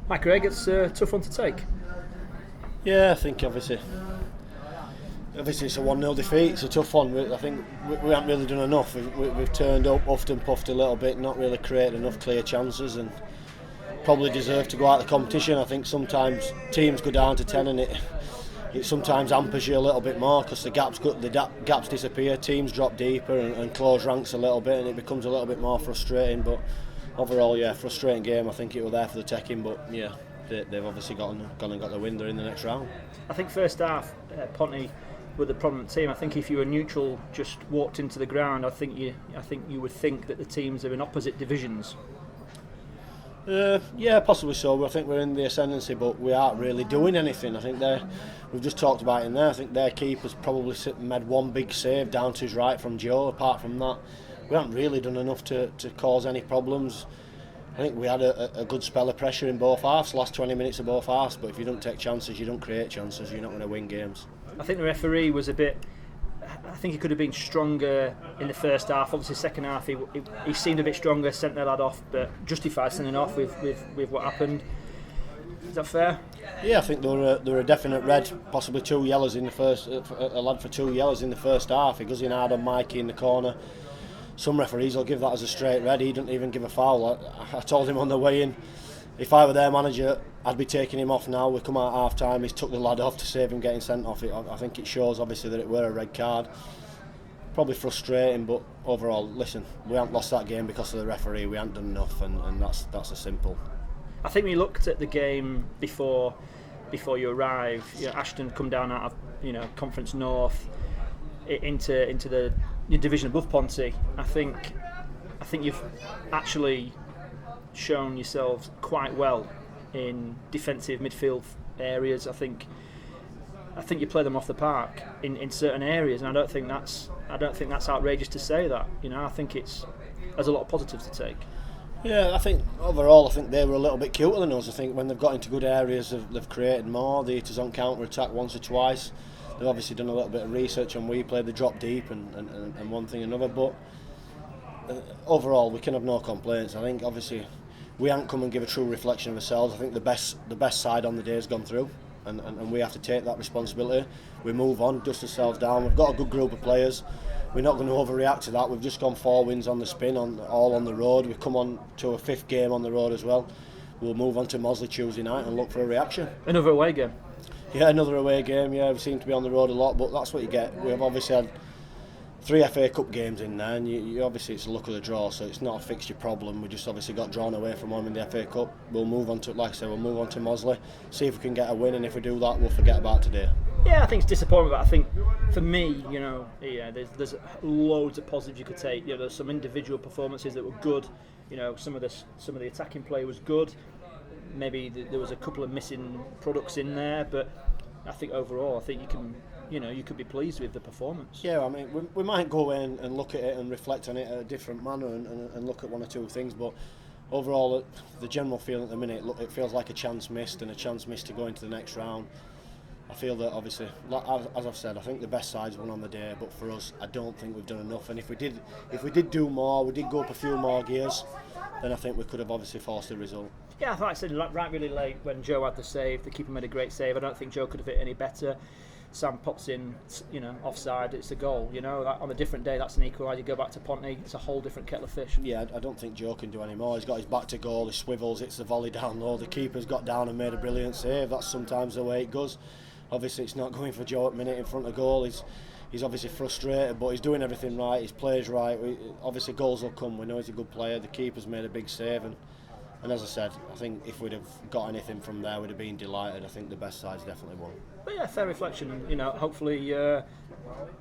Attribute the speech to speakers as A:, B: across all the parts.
A: Hi Craig, it's a tough one to take.
B: Yeah, I think obviously it's a 1-0 defeat. It's a tough one. I think we haven't really done enough. We've turned up, puffed and puffed a little bit, not really created enough clear chances, and probably deserve to go out of the competition. I think sometimes teams go down to 10 and it sometimes hampers you a little bit more because the gaps disappear, teams drop deeper and close ranks a little bit, and it becomes a little bit more frustrating. But overall, yeah, frustrating game. I think it was there for the taking, but yeah, they've obviously gone and got the win. They're in the next round.
A: I think first half, Ponte were the prominent team. I think if you were neutral, just walked into the ground, I think you would think that the teams are in opposite divisions.
B: Yeah, possibly so. I think we're in the ascendancy, but we aren't really doing anything. I think we've just talked about it in there. I think their keeper's probably made one big save down to his right from Joe. Apart from that, we haven't really done enough to cause any problems. I think we had a good spell of pressure in both halves, last 20 minutes of both halves, but if you don't take chances, you don't create chances, you're not going to win games.
A: I think the referee was a bit... I think he could have been stronger in the first half. Obviously, second half he seemed a bit stronger, sent the lad off, but justified sending off with what happened. Is that fair?
B: Yeah, I think there were a definite red, possibly 2 yellows in the first. A lad for 2 yellows in the first half. He goes in hard on Mikey in the corner. Some referees will give that as a straight red. He didn't even give a foul. I told him on the way in, if I were their manager, I'd be taking him off now. We come out half time, he's took the lad off to save him getting sent off. I think it shows obviously that it were a red card. Probably frustrating, but overall, listen, we haven't lost that game because of the referee. We haven't done enough, and that's a simple.
A: I think we looked at the game before you arrived. Ashton come down out of Conference North into the division above Ponte. I think you've actually shown yourselves quite well in defensive midfield areas. I think you play them off the park in certain areas, and I don't think that's outrageous to say that. I think there's a lot of positives to take.
B: Yeah, I think overall, they were a little bit cuter than us. I think when they've got into good areas, they've created more. They hit us on counter attack once or twice. They've obviously done a little bit of research on we play. They drop deep and one thing and another. But overall, we can have no complaints. I think obviously we haven't come and give a true reflection of ourselves. I think the best side on the day has gone through, and we have to take that responsibility. We move on, dust ourselves down. We've got a good group of players. We're not going to overreact to that. We've just gone 4 wins on the spin, all on the road. We've come on to a 5th game on the road as well. We'll move on to Mosley Tuesday night and look for a reaction.
A: Another away game.
B: Yeah, another away game. Yeah, we seem to be on the road a lot, but that's what you get. We've obviously had 3 FA Cup games in there, and you obviously it's the luck of the draw, so it's not a fixture problem. We just obviously got drawn away from one in the FA Cup. We'll move on to, like I said, we'll move on to Mosley, see if we can get a win, and if we do that, we'll forget about today.
A: Yeah, I think it's disappointing, but I think for me, there's loads of positives you could take. There's some individual performances that were good. Some of the attacking play was good. Maybe there was a couple of missing products in there, but I think overall, I think you could be pleased with the performance.
B: Yeah, I mean, we might go in and look at it and reflect on it in a different manner and look at 1 or 2 things, but overall, the general feeling at the minute, it feels like a chance missed to go into the next round. I feel that obviously, as I've said, I think the best side's won on the day, but for us, I don't think we've done enough. And if we did do more, we did go up a few more gears, then I think we could have obviously forced the result.
A: Yeah, I thought I said right really late when Joe had the save. The keeper made a great save. I don't think Joe could have hit any better. Sam pops in, offside. It's a goal. On a different day, that's an equaliser. You go back to Ponte, it's a whole different kettle of fish.
B: Yeah, I don't think Joe can do any more. He's got his back to goal. He swivels. It's the volley down low. The keeper's got down and made a brilliant save. That's sometimes the way it goes. Obviously, it's not going for Joe at minute in front of goal. He's obviously frustrated, but he's doing everything right. His play's right. Obviously, goals will come. We know he's a good player. The keeper's made a big save, and as I said, I think if we'd have got anything from there, we'd have been delighted. I think the best side's definitely won.
A: But yeah, fair reflection. Hopefully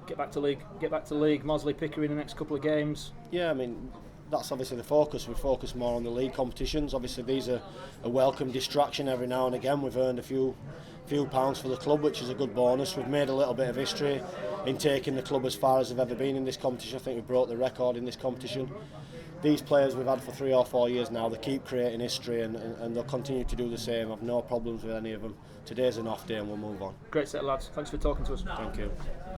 A: get back to league. Mosley, Pickering in the next couple of games.
B: Yeah, I mean, that's obviously the focus. We focus more on the league competitions. Obviously, these are a welcome distraction every now and again. We've earned a few pounds for the club, which is a good bonus. We've made a little bit of history in taking the club as far as they've ever been in this competition. I think we broke the record in this competition. These players we've had for 3 or 4 years now, they keep creating history and they'll continue to do the same. I've no problems with any of them. Today's an off day and we'll move on.
A: Great set of lads. Thanks for talking to us.
B: Thank you.